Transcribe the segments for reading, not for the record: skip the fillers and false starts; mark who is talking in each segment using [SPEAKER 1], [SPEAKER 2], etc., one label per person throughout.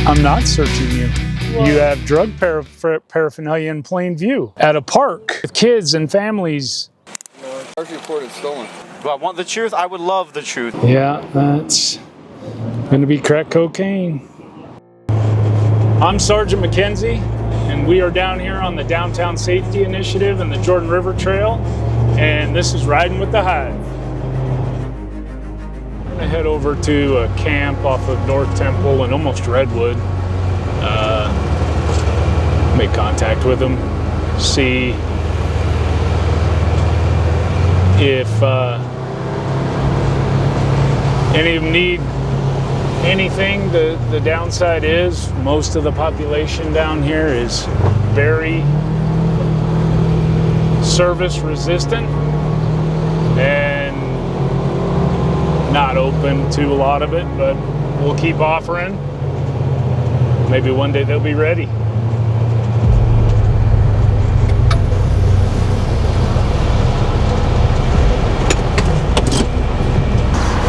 [SPEAKER 1] I'm not searching you. What? You have drug paraphernalia in plain view at a park with kids and families.
[SPEAKER 2] Charge report is stolen.
[SPEAKER 3] Do I want the truth? I would love the truth.
[SPEAKER 1] Yeah, that's going to be crack cocaine. I'm Sergeant McKenzie, and we are down here on the Downtown Safety Initiative and the Jordan River Trail, and this is Riding with the Hive. We're going to head over to a camp off of North Temple and almost Redwood. Make contact with them, see if any of them need anything. The downside is most of the population down here is very service resistant and not open to a lot of it, but we'll keep offering. Maybe one day they'll be ready.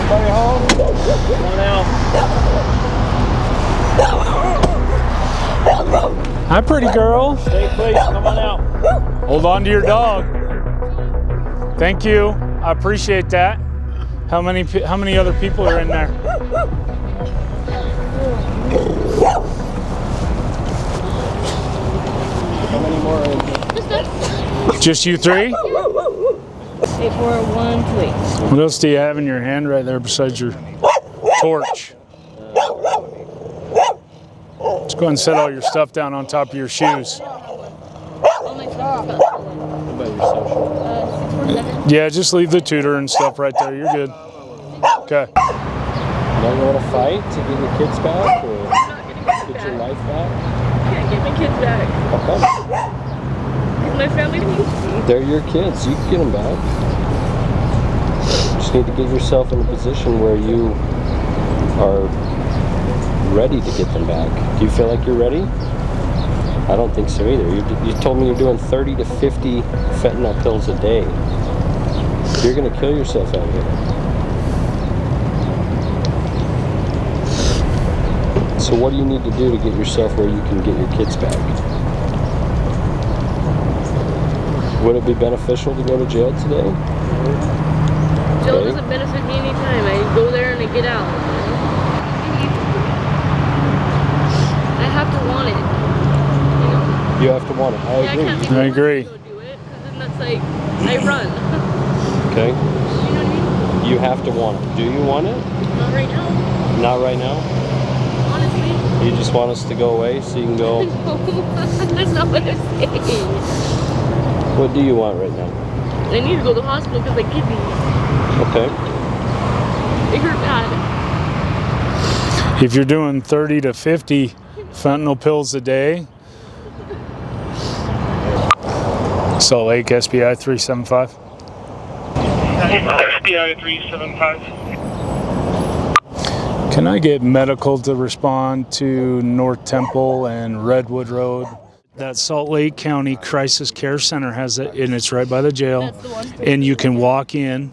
[SPEAKER 2] Everybody home? Come on out.
[SPEAKER 1] Hi, pretty girl.
[SPEAKER 2] Stay please, come on out.
[SPEAKER 1] Hold on to your dog. Thank you. I appreciate that. How many other people are in there?
[SPEAKER 2] How many more are in there?
[SPEAKER 1] Just you three?
[SPEAKER 4] 84128.
[SPEAKER 1] What else do you have in your hand right there besides your torch? Let's go ahead and set all your stuff down on top of your shoes.
[SPEAKER 4] All my stuff is
[SPEAKER 2] What about your social?
[SPEAKER 4] 647.
[SPEAKER 1] Yeah, just leave the tutor and stuff right there. You're good. Okay.
[SPEAKER 2] Now you want to fight to get your kids back or get your life back?
[SPEAKER 4] Can't get my kids back.
[SPEAKER 2] How come?
[SPEAKER 4] Because my family needs me.
[SPEAKER 2] They're your kids. You can get them back. You just need to get yourself in a position where you are ready to get them back. Do you feel like you're ready? I don't think so either. You told me you're doing 30 to 50 fentanyl pills a day. You're going to kill yourself out here. So what do you need to do to get yourself where you can get your kids back? Would it be beneficial to go to jail today?
[SPEAKER 4] Jail doesn't benefit me anytime. I go there and I get out. I have to want it. You know?
[SPEAKER 2] You have to want it. I agree.
[SPEAKER 4] Can't be
[SPEAKER 1] I agree.
[SPEAKER 4] Go do it, because then that's like, I run.
[SPEAKER 2] Okay.
[SPEAKER 4] You know what I mean?
[SPEAKER 2] You have to want it. Do you want it?
[SPEAKER 4] Not right now.
[SPEAKER 2] Not right now?
[SPEAKER 4] Honestly.
[SPEAKER 2] You just want us to go away so you can go...
[SPEAKER 4] No, that's not what I'm saying.
[SPEAKER 2] What do you want right now?
[SPEAKER 4] I need to go to the hospital because my kidneys,
[SPEAKER 2] Okay.
[SPEAKER 4] they hurt bad.
[SPEAKER 1] If you're doing 30 to 50 fentanyl pills a day, Salt Lake SBI 375.
[SPEAKER 5] SBI 375.
[SPEAKER 1] Can I get medical to respond to North Temple and Redwood Road? That Salt Lake County Crisis Care Center has it, and it's right by the jail.
[SPEAKER 4] That's the one.
[SPEAKER 1] And you can walk in,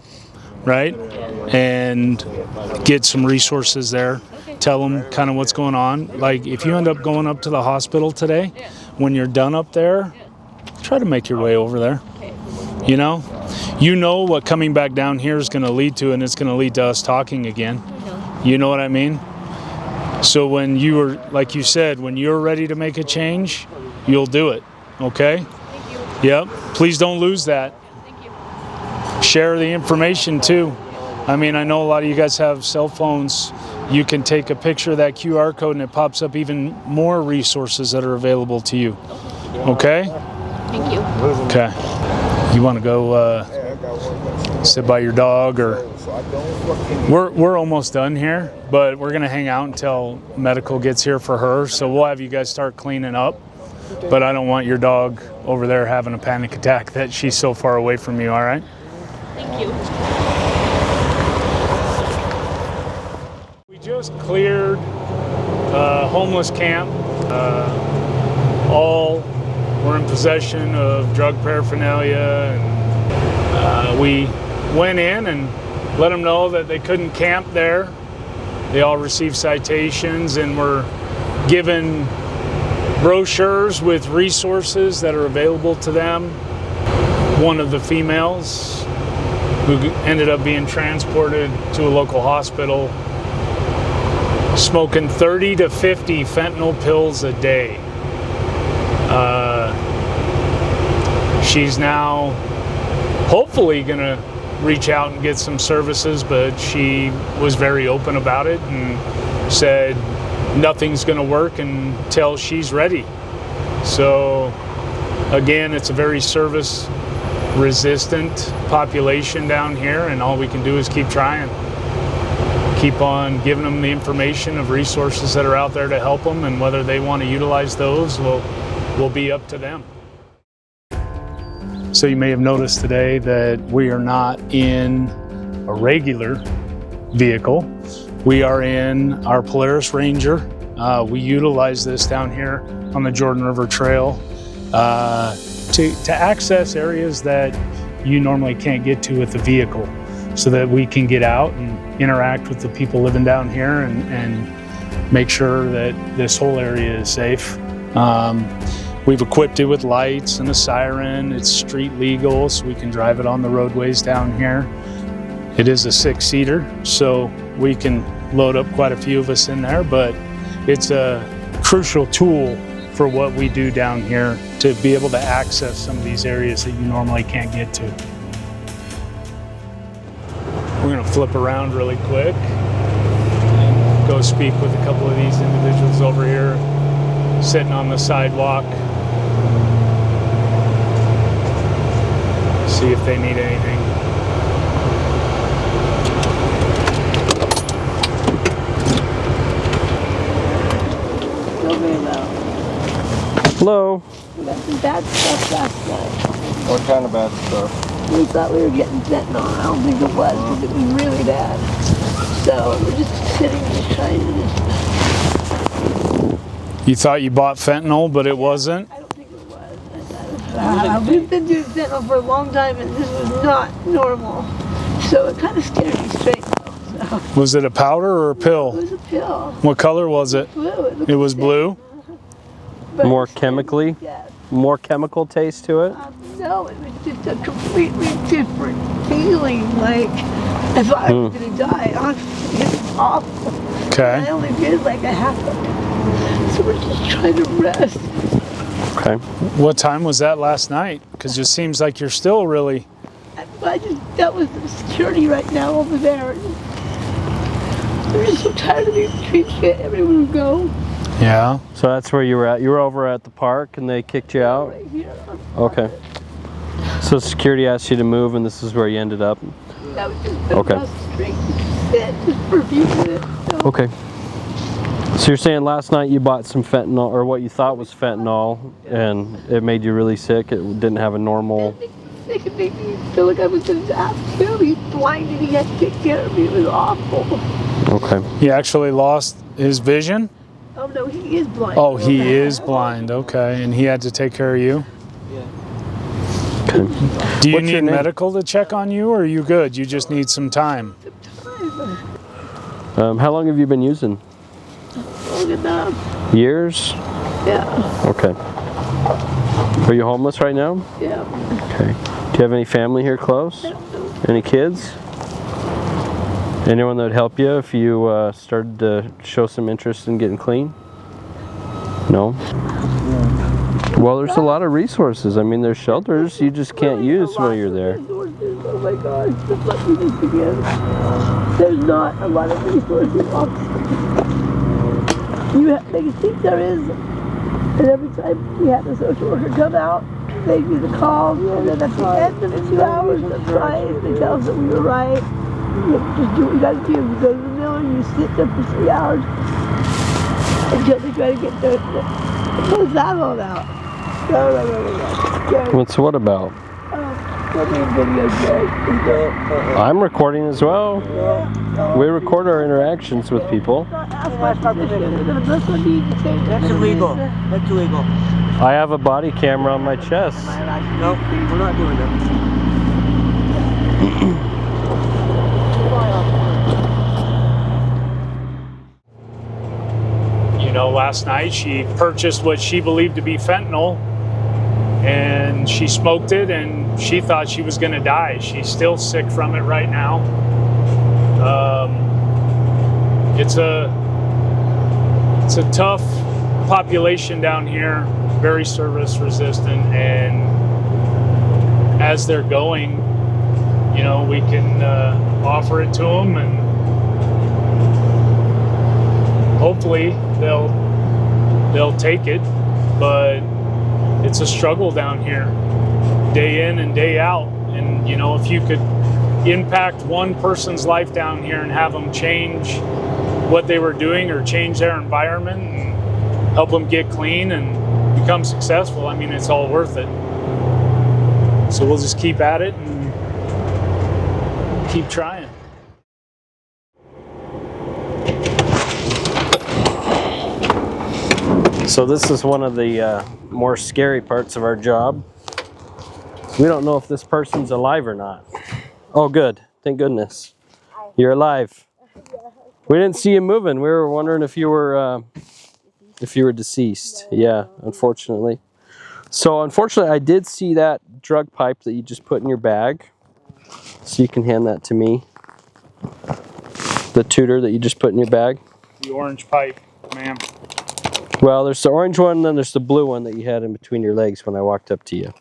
[SPEAKER 1] right, and get some resources there.
[SPEAKER 4] Okay.
[SPEAKER 1] Tell them kind of what's going on. Like if you end up going up to the hospital today, when you're done up there, try to make your way over there.
[SPEAKER 4] Okay.
[SPEAKER 1] You know what coming back down here is going to lead to, and it's going to lead to us talking again. You know what I mean? So when you were, like you said, when you're ready to make a change, you'll do it. Okay?
[SPEAKER 4] Thank you.
[SPEAKER 1] Yep. Please don't lose that.
[SPEAKER 4] Thank you.
[SPEAKER 1] Share the information too. I mean, I know a lot of you guys have cell phones. You can take a picture of that QR code and it pops up even more resources that are available to you. Okay?
[SPEAKER 4] Thank you.
[SPEAKER 1] Okay. You want to go sit by your dog, or we're almost done here, but we're gonna hang out until medical gets here for her. So we'll have you guys start cleaning up. But I don't want your dog over there having a panic attack that she's so far away from you. All right?
[SPEAKER 4] Thank you.
[SPEAKER 1] We just cleared a homeless camp. All were in possession of drug paraphernalia, and we went in and let them know that they couldn't camp there. They all received citations and were given brochures with resources that are available to them. One of the females who ended up being transported to a local hospital, smoking 30 to 50 fentanyl pills a day. She's now hopefully gonna reach out and get some services, but she was very open about it and said nothing's gonna work until she's ready. So again, it's a very service resistant population down here, and all we can do is keep trying. Keep on giving them the information of resources that are out there to help them, and whether they want to utilize those will be up to them. So you may have noticed today that we are not in a regular vehicle. We are in our Polaris Ranger. We utilize this down here on the Jordan River Trail to access areas that you normally can't get to with the vehicle, so that we can get out and interact with the people living down here and make sure that this whole area is safe. We've equipped it with lights and a siren. It's street legal, so we can drive it on the roadways down here. It is a 6-seater, so we can load up quite a few of us in there, but it's a crucial tool for what we do down here to be able to access some of these areas that you normally can't get to. We're gonna flip around really quick and go speak with a couple of these individuals over here sitting on the sidewalk. See if they need anything.
[SPEAKER 2] Hello.
[SPEAKER 5] We got some bad stuff last night.
[SPEAKER 2] What kind of bad stuff?
[SPEAKER 5] We thought we were getting fentanyl. I don't think it was, because it was really bad. So we're just sitting there trying to
[SPEAKER 1] You thought you bought fentanyl, but it wasn't?
[SPEAKER 5] I don't think it was. We've been doing fentanyl for a long time, and this was not normal. So it kind of scared me straight though. So.
[SPEAKER 1] Was it a powder or a pill?
[SPEAKER 5] It was a pill.
[SPEAKER 1] What color was it?
[SPEAKER 5] Blue.
[SPEAKER 1] It was blue?
[SPEAKER 5] But
[SPEAKER 2] More chemically?
[SPEAKER 5] yes.
[SPEAKER 2] More chemical taste to it?
[SPEAKER 5] No, it was just a completely different feeling. Like, if I was going to die, honestly, it was awful.
[SPEAKER 1] Okay.
[SPEAKER 5] I only did like a half of it. So we're just trying to rest.
[SPEAKER 2] Okay.
[SPEAKER 1] What time was that last night? Because it seems like you're still really...
[SPEAKER 5] I just dealt with the security right now over there. I'm just so tired of being treated shit everywhere we go.
[SPEAKER 1] Yeah.
[SPEAKER 2] So that's where you were at. You were over at the park and they kicked you out?
[SPEAKER 5] Right here.
[SPEAKER 2] Okay. So security asked you to move and this is where you ended up?
[SPEAKER 5] That was just
[SPEAKER 2] Okay.
[SPEAKER 5] across the street. Just for a few minutes. So.
[SPEAKER 2] Okay. So you're saying last night you bought some fentanyl, or what you thought was fentanyl, and it made you really sick? It didn't have a normal...
[SPEAKER 5] It could make me feel like I was going to die too. He's blind and he had to take care of me. It was awful.
[SPEAKER 2] Okay.
[SPEAKER 1] He actually lost his vision?
[SPEAKER 5] Oh no, he is blind.
[SPEAKER 1] Oh, he is blind. Okay. And he had to take care of you?
[SPEAKER 2] Okay.
[SPEAKER 1] Do you
[SPEAKER 2] What's your
[SPEAKER 1] need
[SPEAKER 2] name?
[SPEAKER 1] medical to check on you, or are you good? You just need some time?
[SPEAKER 2] How long have you been using?
[SPEAKER 5] Long enough.
[SPEAKER 2] Years?
[SPEAKER 5] Yeah.
[SPEAKER 2] Okay. Are you homeless right now?
[SPEAKER 5] Yeah.
[SPEAKER 2] Okay. Do you have any family here close? Any kids? Anyone that would help you if you started to show some interest in getting clean? No? Well, there's a lot of resources. I mean, there's shelters you just can't use while you're there.
[SPEAKER 5] Oh my gosh, just let me just begin. There's not a lot of resources. They think there is. And every time we have the social worker come out, they do the calls, and then at the end of the 2 hours of trying, they tell us that we were right. You just do what you gotta do. You go to the mill and you sit there for 3 hours until they try to get there. What is that all about?
[SPEAKER 2] What's what about? I'm recording as well. We record our interactions with people.
[SPEAKER 6] That's illegal. That's illegal.
[SPEAKER 2] I have a body camera on my chest.
[SPEAKER 6] No, we're not doing that.
[SPEAKER 1] You know, last night. She purchased what she believed to be fentanyl, and she smoked it, and she thought she was going to die. She's still sick from it right now. It's a tough population down here, very service resistant, and as they're going, you know, we can offer it to them, and hopefully they'll take it. But it's a struggle down here, day in and day out. And you know, if you could impact one person's life down here and have them change what they were doing or change their environment and help them get clean and become successful, I mean, it's all worth it. So we'll just keep at it and keep trying.
[SPEAKER 2] So this is one of the more scary parts of our job. We don't know if this person's alive or not. Oh, good. Thank goodness. You're alive. We didn't see you moving. We were wondering if you were deceased. Yeah, unfortunately. So unfortunately, I did see that drug pipe that you just put in your bag. So you can hand that to me. The tutor that you just put in your bag.
[SPEAKER 1] The orange pipe, ma'am.
[SPEAKER 2] Well, there's the orange one, and then there's the blue one that you had in between your legs when I walked up to you.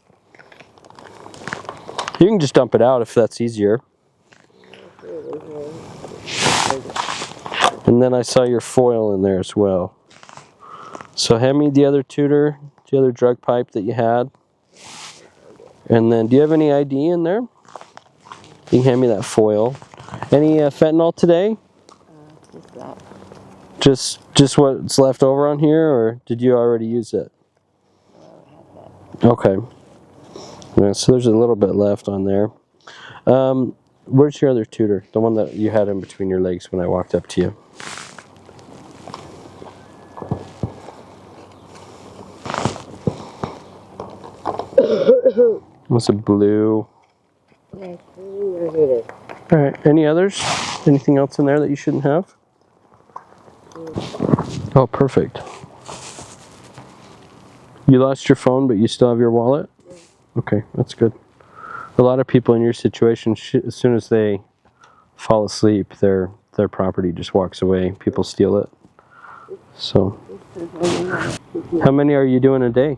[SPEAKER 2] You can just dump it out if that's easier. And then I saw your foil in there as well. So hand me the other tutor, the other drug pipe that you had. And then, do you have any ID in there? You can hand me that foil. Any fentanyl today? Just what's left over on here, or did you already use it? Okay. Yeah, so there's a little bit left on there. Where's your other tutor? The one that you had in between your legs when I walked up to you. What's a blue? Alright, any others? Anything else in there that you shouldn't have? Oh, perfect. You lost your phone, but you still have your wallet? Okay, that's good. A lot of people in your situation, as soon as they fall asleep, their property just walks away. People steal it. So, how many are you doing a day?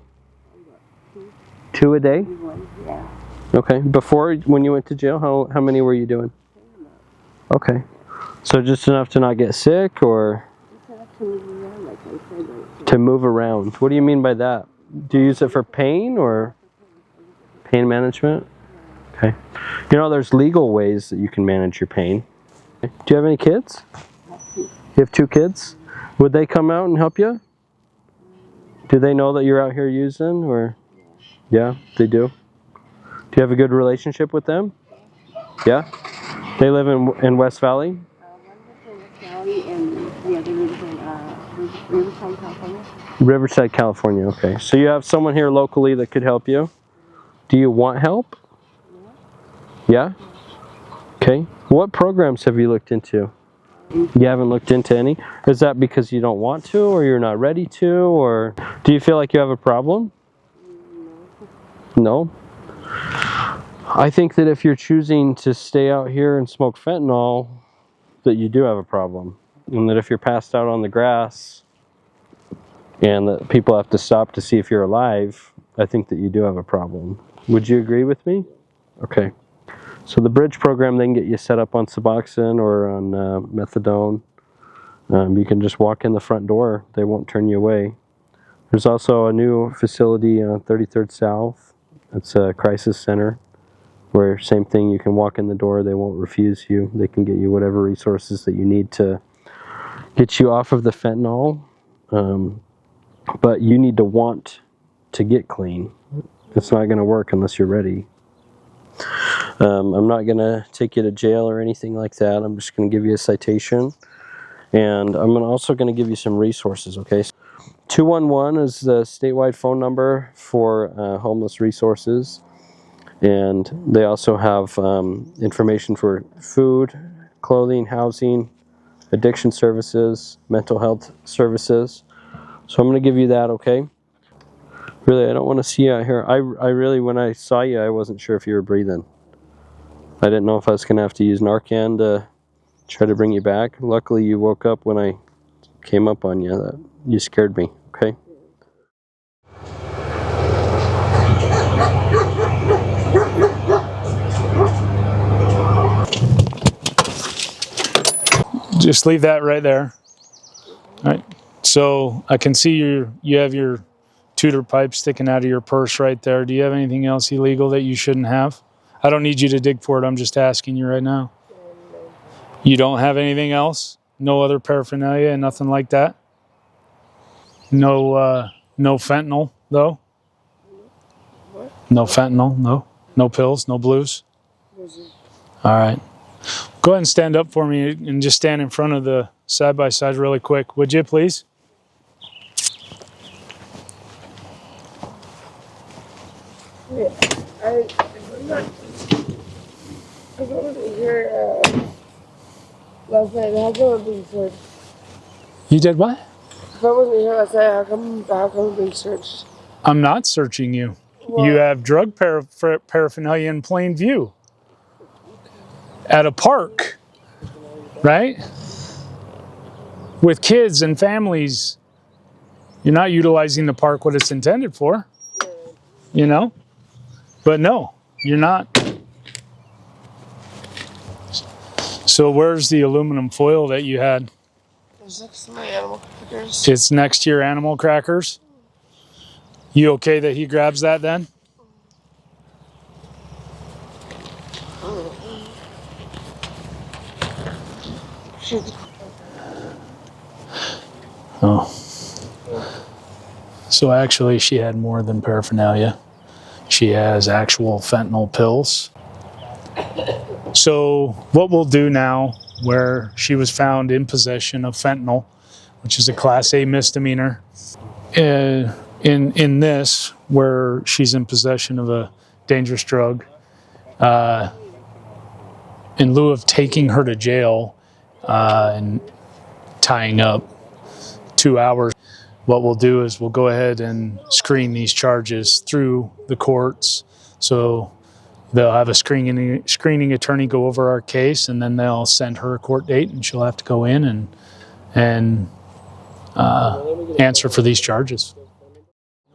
[SPEAKER 2] 2 a day?
[SPEAKER 5] Yeah.
[SPEAKER 2] Okay. Before, when you went to jail, how many were you doing? Okay. So just enough to not get sick, or to move around? What do you mean by that? Do you use it for pain or pain management? Okay. You know, there's legal ways that you can manage your pain. Do you have any kids? You have 2 kids? Would they come out and help you? Do they know that you're out here using, or? Yeah, they do. Do you have a good relationship with them? Yeah? They live in West Valley?
[SPEAKER 5] One lives in West Valley and the other lives in Riverside, California.
[SPEAKER 2] Riverside, California, okay. So you have someone here locally that could help you. Do you want help? Yeah? Okay. What programs have you looked into? You haven't looked into any? Is that because you don't want to, or you're not ready to, or do you feel like you have a problem? No? I think that if you're choosing to stay out here and smoke fentanyl, that you do have a problem. And that if you're passed out on the grass and that people have to stop to see if you're alive, I think that you do have a problem. Would you agree with me? Okay. So the bridge program, they can get you set up on Suboxone or on methadone. You can just walk in the front door. They won't turn you away. There's also a new facility on 33rd South. It's a crisis center where, same thing, you can walk in the door. They won't refuse you. They can get you whatever resources that you need to get you off of the fentanyl. But you need to want to get clean. It's not going to work unless you're ready. I'm not going to take you to jail or anything like that. I'm just going to give you a citation. And I'm also going to give you some resources, okay? 211 is the statewide phone number for homeless resources. And they also have information for food, clothing, housing, addiction services, mental health services. So I'm going to give you that, okay? Really, I don't want to see you out here. I really, when I saw you, I wasn't sure if you were breathing. I didn't know if I was going to have to use Narcan to try to bring you back. Luckily, you woke up when I came up on you. You scared me, okay?
[SPEAKER 1] Just leave that right there. All right. So I can see you have your Tudor pipe sticking out of your purse right there. Do you have anything else illegal that you shouldn't have? I don't need you to dig for it. I'm just asking you right now. You don't have anything else? No other paraphernalia and nothing like that? No fentanyl though?
[SPEAKER 4] What?
[SPEAKER 1] No fentanyl, no? No pills, no blues? All right. Go ahead and stand up for me and just stand in front of the side-by-side really quick, would you please?
[SPEAKER 4] Yeah, I wasn't here last night. How come I'm being searched?
[SPEAKER 1] You did what?
[SPEAKER 4] If I wasn't here last night, how come I'm being searched?
[SPEAKER 1] I'm not searching you.
[SPEAKER 4] Well,
[SPEAKER 1] You have drug paraphernalia in plain view. At a park, right? With kids and families. You're not utilizing the park what it's intended for, you know? But no, you're not. So where's the aluminum foil that you had?
[SPEAKER 4] It's next to my animal crackers.
[SPEAKER 1] It's next to your animal crackers? You okay that he grabs that then? Oh. So actually she had more than paraphernalia. She has actual fentanyl pills. So what we'll do now, where she was found in possession of fentanyl, which is a Class A misdemeanor, in this, where she's in possession of a dangerous drug, in lieu of taking her to jail and tying up 2 hours, what we'll do is we'll go ahead and screen these charges through the courts. So they'll have a screening attorney go over our case, and then they'll send her a court date, and she'll have to go in and answer for these charges.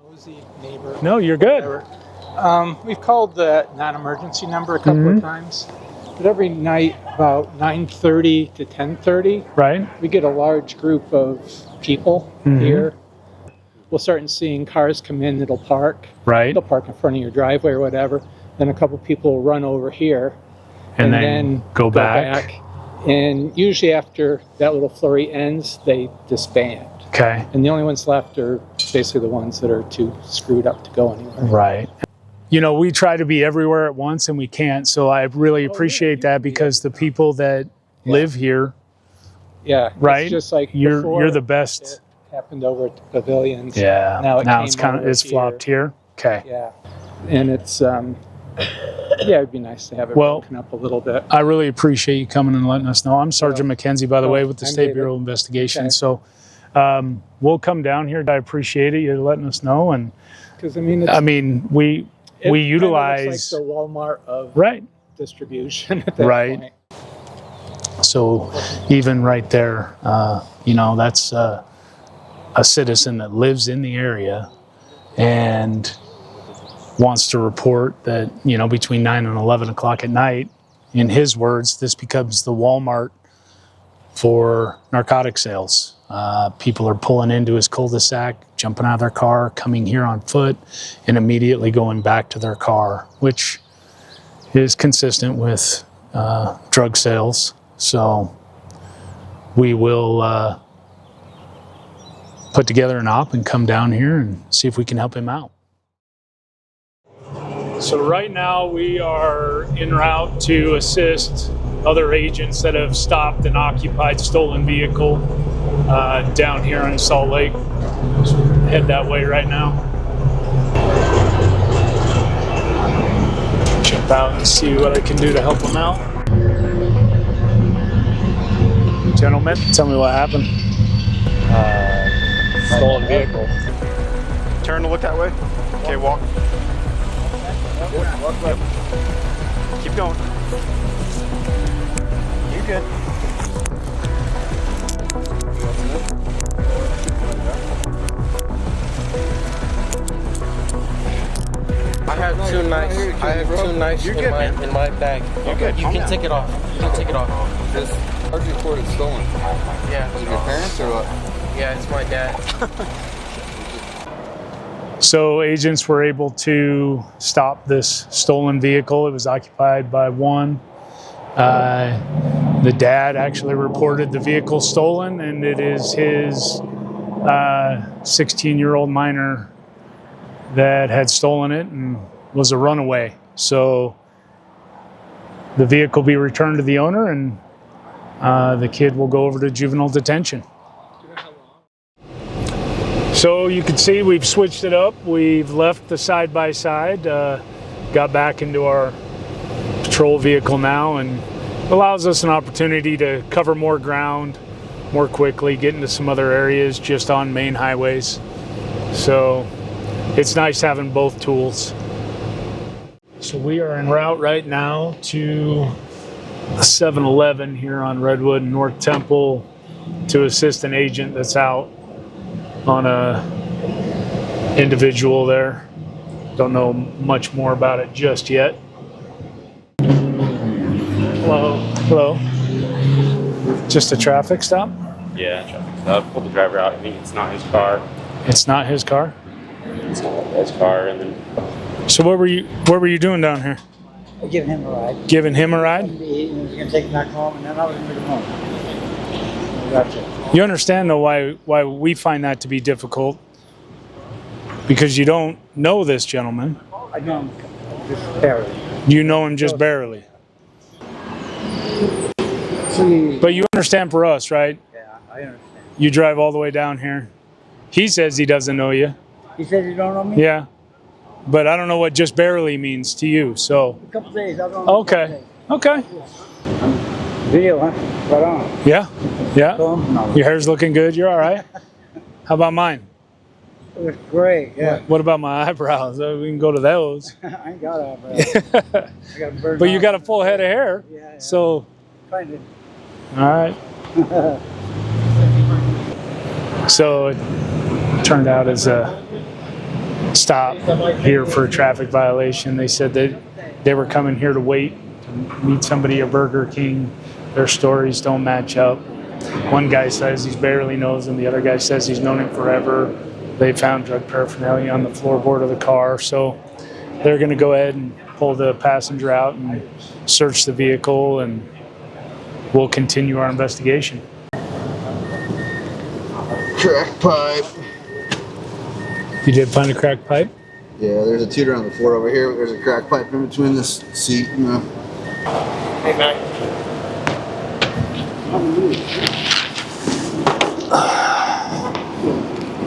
[SPEAKER 7] Nosy neighbor.
[SPEAKER 1] No, you're good.
[SPEAKER 7] We've called the non-emergency number a couple of times, but every night about 9:30 to 10:30,
[SPEAKER 1] Right?
[SPEAKER 7] we get a large group of people here. We'll start seeing cars come in that'll park.
[SPEAKER 1] Right.
[SPEAKER 7] They'll park in front of your driveway or whatever. Then a couple people will run over here
[SPEAKER 1] And then go back.
[SPEAKER 7] And usually after that little flurry ends, they disband.
[SPEAKER 1] Okay.
[SPEAKER 7] And the only ones left are basically the ones that are too screwed up to go anywhere.
[SPEAKER 1] Right. You know, we try to be everywhere at once and we can't. So I really appreciate that, because the people that live here,
[SPEAKER 7] Yeah.
[SPEAKER 1] right?
[SPEAKER 7] It's just like
[SPEAKER 1] you're
[SPEAKER 7] before
[SPEAKER 1] the best.
[SPEAKER 7] It happened over at the pavilions.
[SPEAKER 1] Yeah.
[SPEAKER 7] Now
[SPEAKER 1] it's kind of flopped here. Okay.
[SPEAKER 7] Yeah. And it's it'd be nice to have it broken up a little bit.
[SPEAKER 1] I really appreciate you coming and letting us know. I'm Sergeant McKenzie, by the way, with the
[SPEAKER 7] I'm
[SPEAKER 1] State
[SPEAKER 7] David.
[SPEAKER 1] Bureau of Investigation.
[SPEAKER 7] Okay.
[SPEAKER 1] So we'll come down here. I appreciate it. You're letting us know. And
[SPEAKER 7] Because we
[SPEAKER 1] utilize.
[SPEAKER 7] It's like the Walmart of
[SPEAKER 1] Right.
[SPEAKER 7] distribution at that
[SPEAKER 1] Right.
[SPEAKER 7] point.
[SPEAKER 1] So even right there, that's a citizen that lives in the area and wants to report that, between 9 and 11 o'clock at night, in his words, this becomes the Walmart for narcotic sales. People are pulling into his cul-de-sac, jumping out of their car, coming here on foot, and immediately going back to their car, which is consistent with drug sales. So we will put together an op and come down here and see if we can help him out. So right now we are en route to assist other agents that have stopped an occupied stolen vehicle down here in Salt Lake. So head that way right now. Jump out and see what I can do to help them out. Gentlemen, tell me what happened.
[SPEAKER 8] My
[SPEAKER 2] stolen vehicle.
[SPEAKER 3] Turn to look that way. Okay, walk. Yep. Keep going. You're good.
[SPEAKER 2] I have two knives
[SPEAKER 3] You're good, man.
[SPEAKER 2] in my bag.
[SPEAKER 3] You're good.
[SPEAKER 2] You can take it off. You can take it off.
[SPEAKER 8] Just how'd you report it stolen?
[SPEAKER 2] Yeah.
[SPEAKER 8] Was it your parents or what?
[SPEAKER 2] Yeah, it's my dad.
[SPEAKER 1] So agents were able to stop this stolen vehicle. It was occupied by one. The dad actually reported the vehicle stolen, and it is his 16-year-old minor that had stolen it and was a runaway. So the vehicle be returned to the owner, and the kid will go over to juvenile detention. So you can see we've switched it up. We've left the side-by-side, got back into our patrol vehicle now, and allows us an opportunity to cover more ground more quickly, get into some other areas just on main highways. So it's nice having both tools. So we are en route right now to the 7-Eleven here on Redwood and North Temple to assist an agent that's out on a individual there. Don't know much more about it just yet. Hello. Hello. Just a traffic stop?
[SPEAKER 9] Yeah, traffic stop. Pulled the driver out. I think it's not his car.
[SPEAKER 1] It's not his car?
[SPEAKER 9] It's not his car, and then
[SPEAKER 1] So what were you doing down here?
[SPEAKER 6] Giving him a ride.
[SPEAKER 1] Giving him a ride?
[SPEAKER 6] He was going to take him back home, and then I was going to go home. Gotcha.
[SPEAKER 1] You understand though why we find that to be difficult? Because you don't know this gentleman.
[SPEAKER 6] I know him just barely.
[SPEAKER 1] You know him just barely.
[SPEAKER 6] See,
[SPEAKER 1] But you understand for us, right?
[SPEAKER 6] yeah, I understand.
[SPEAKER 1] You drive all the way down here. He says he doesn't know you.
[SPEAKER 6] He said you don't know me?
[SPEAKER 1] Yeah. But I don't know what just barely means to you, so.
[SPEAKER 6] A couple days. I don't know.
[SPEAKER 1] Okay. Okay.
[SPEAKER 6] Video, huh? Right on.
[SPEAKER 1] Yeah. Yeah.
[SPEAKER 6] No.
[SPEAKER 1] Your hair's looking good. You're all right. How about mine?
[SPEAKER 6] It was great, yeah.
[SPEAKER 1] What about my eyebrows? We can go to those.
[SPEAKER 6] I ain't got it, but I got burned
[SPEAKER 1] But you
[SPEAKER 6] off.
[SPEAKER 1] got a full head of hair.
[SPEAKER 6] Yeah.
[SPEAKER 1] So,
[SPEAKER 6] Kind of.
[SPEAKER 1] all right. So it turned out as a stop here for a traffic violation. They said that they were coming here to wait to meet somebody at Burger King. Their stories don't match up. One guy says he's barely knows him. The other guy says he's known him forever. They found drug paraphernalia on the floorboard of the car. So they're going to go ahead and pull the passenger out and search the vehicle, and we'll continue our investigation.
[SPEAKER 8] Crack pipe.
[SPEAKER 1] You did find a cracked pipe?
[SPEAKER 8] Yeah, there's a tutor on the floor over here, but there's a crack pipe in between this seat, you know.
[SPEAKER 2] Hey, Mac.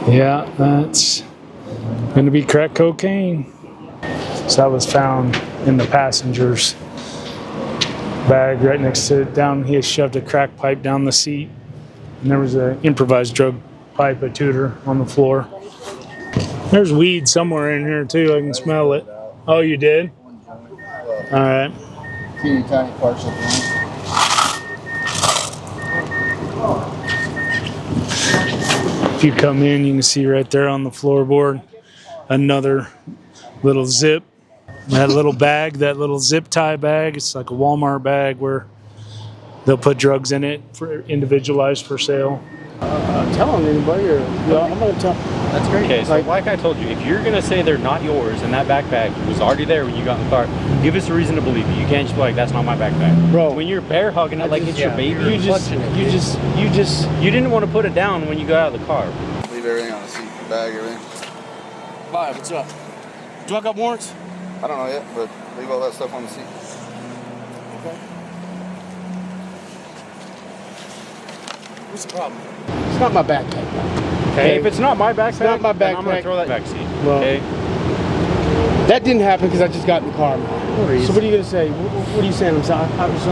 [SPEAKER 1] Yeah, that's going to be crack cocaine. So that was found in the passenger's bag right next to it. Down, he had shoved a crack pipe down the seat, and there was an improvised drug pipe, a tutor, on the floor. There's weed somewhere in here too. I can smell it. Oh, you did? All right.
[SPEAKER 8] Teeny tiny parts of it.
[SPEAKER 1] If you come in, you can see right there on the floorboard another little zip. That little bag, that little zip tie bag, it's like a Walmart bag where they'll put drugs in it for individualized for sale.
[SPEAKER 6] telling anybody, or I'm going to tell.
[SPEAKER 9] that's great. Okay, so like I told you, if you're gonna say they're not yours and that backpack was already there when you got in the car, give us a reason to believe you. You can't just be like, that's not my backpack,
[SPEAKER 6] Bro.
[SPEAKER 9] When you're bear hugging it like it's your baby,
[SPEAKER 6] You
[SPEAKER 9] didn't want to put it down when you got out of the car.
[SPEAKER 8] Leave everything on the seat, bag, everything.
[SPEAKER 10] Bye, what's up? Do I got warrants?
[SPEAKER 8] I don't know yet, but leave all that stuff on the seat.
[SPEAKER 10] Okay. What's the problem?
[SPEAKER 6] It's not my backpack.
[SPEAKER 9] Okay, if it's not my backpack,
[SPEAKER 6] not my
[SPEAKER 9] then I'm gonna
[SPEAKER 6] backpack.
[SPEAKER 9] throw that back seat.
[SPEAKER 6] Well,
[SPEAKER 9] Okay.
[SPEAKER 6] That didn't happen because I just got in the car, man. So what are you going to say? What are you saying? I'm sorry.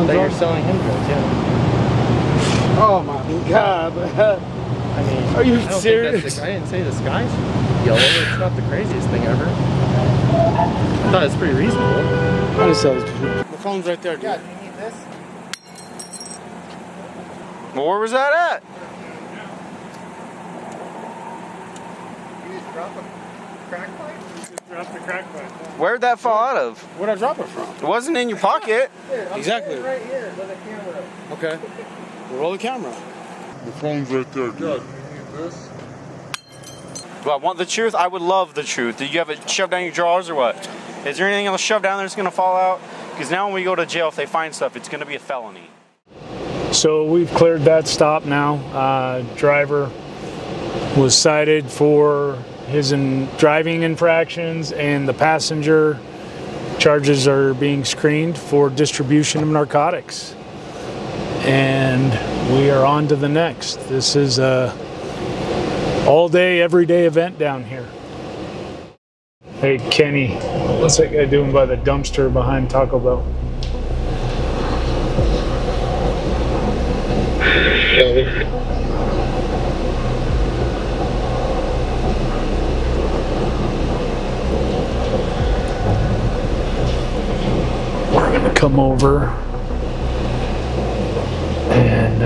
[SPEAKER 2] That you're selling him drugs, yeah.
[SPEAKER 6] Oh my God.
[SPEAKER 9] I mean,
[SPEAKER 6] Are you
[SPEAKER 9] I don't
[SPEAKER 6] serious?
[SPEAKER 9] Think I didn't say the sky's yellow. It's not the craziest thing ever. I thought it's pretty reasonable.
[SPEAKER 6] I'm gonna sell this to you. The phone's right there, dude.
[SPEAKER 9] Yeah, do you need this?
[SPEAKER 3] Well, where was that at?
[SPEAKER 9] You just drop a crack pipe?
[SPEAKER 6] Drop the crack pipe.
[SPEAKER 3] Where'd that fall out of?
[SPEAKER 6] Where'd I drop it from?
[SPEAKER 3] It wasn't in your pocket.
[SPEAKER 6] Exactly.
[SPEAKER 9] Right here, with the camera.
[SPEAKER 6] Okay. We'll roll the camera.
[SPEAKER 8] The phone's right there. Yeah, do you need this?
[SPEAKER 3] Do I want the truth? I would love the truth. Did you have it shoved down your drawers or what? Is there anything else shoved down there that's going to fall out? Because now when we go to jail, if they find stuff, it's going to be a felony.
[SPEAKER 1] So we've cleared that stop now. Driver was cited for his driving infractions, and the passenger charges are being screened for distribution of narcotics. And we are on to the next. This is a all-day, everyday event down here. Hey, Kenny, what's that guy doing by the dumpster behind Taco Bell? We're gonna come over and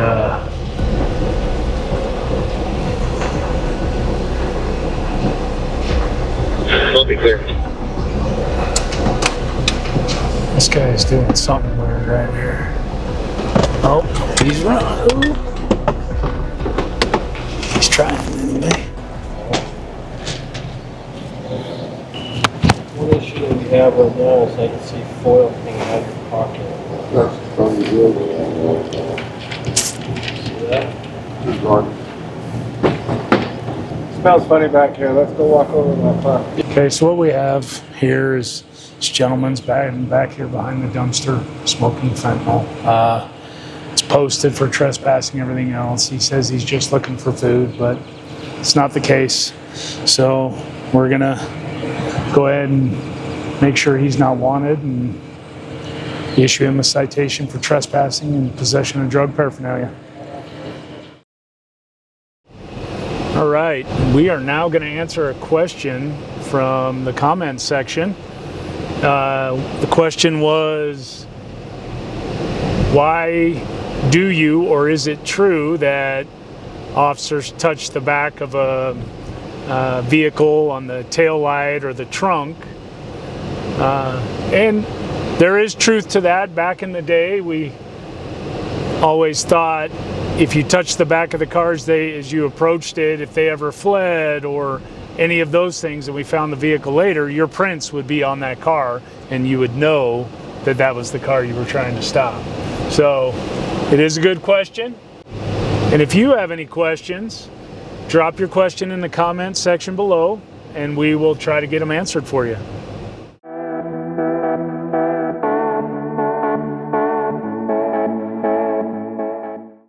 [SPEAKER 11] I'll be clear.
[SPEAKER 1] this guy is doing something weird right here. Oh, he's running. He's trying anyway.
[SPEAKER 2] One issue that we have right now is I can see foil hanging out of your pocket.
[SPEAKER 11] That's from the good.
[SPEAKER 2] See that?
[SPEAKER 11] He's gone.
[SPEAKER 7] Smells funny back here. Let's go walk over to my car.
[SPEAKER 1] Okay, so what we have here is this gentleman's back here behind the dumpster smoking fentanyl. It's posted for trespassing, everything else. He says he's just looking for food, but it's not the case. So we're gonna go ahead and make sure he's not wanted and issue him a citation for trespassing and possession of drug paraphernalia. All right, we are now going to answer a question from the comments section. The question was, why do you, or is it true that officers touch the back of a vehicle on the tail light or the trunk? And there is truth to that. Back in the day, we always thought if you touched the back of the cars, as you approached it, if they ever fled or any of those things, and we found the vehicle later, your prints would be on that car and you would know that that was the car you were trying to stop. So it is a good question. And if you have any questions, drop your question in the comments section below and we will try to get them answered for you.